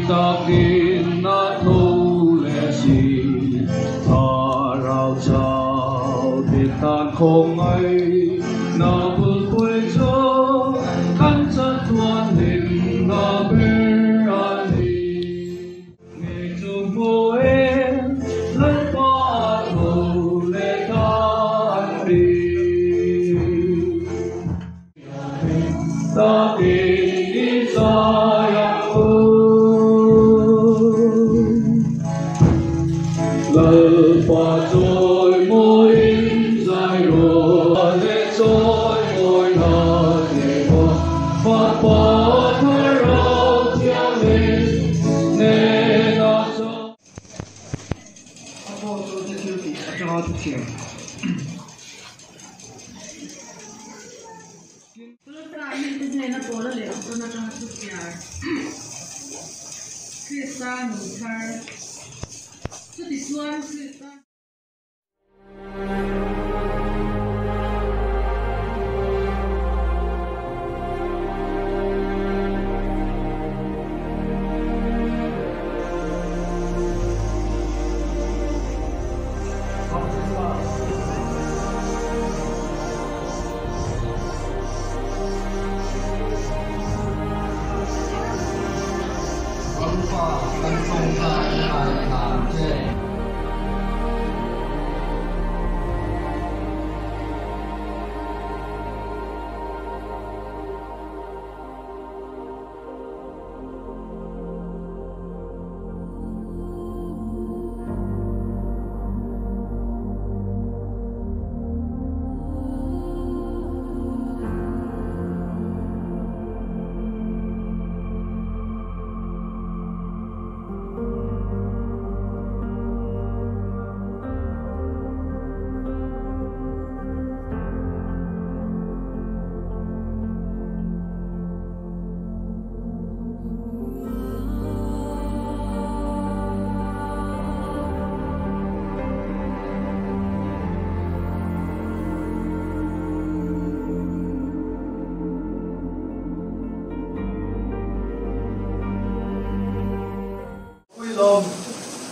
ta kinh na thu lệ si ta rao chào thiệt tan không ai na vượt quay gió khăn chân tuan hình na bê an đi nghe chung vô em lấy qua hồ lệ tan đi ta kinh đi xa lời qua trôi môi dài rồi để trôi môi ngờ để qua phát bỏ thôi rồi theo lên nên nó cho Apo tu tu tu jangan tu kira. Kalau terakhir tu saya nak bola le, tu nak jangan tu kira. Krista nutar. Tu di suara Krista.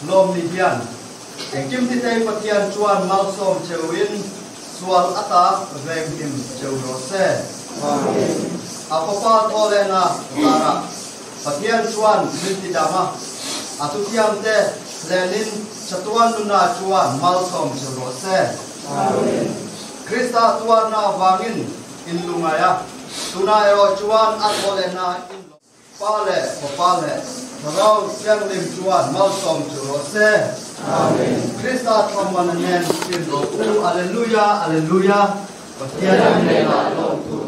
lom ni hian engkim ti tei pathian chuan malsom cheuin sual ata rem im cheuro se apapa tholena tara pathian chuan minti dama atutiam te lenin chatuan nuna chuan malsom cheuro se Krista tuan na wangin in lungaya tuna ero chuan atholena in pale popale Rau siang lim chuan malsom churo se. Amen. Krista thamanen in ro. Alleluia, alleluia. Pathian ne la long tu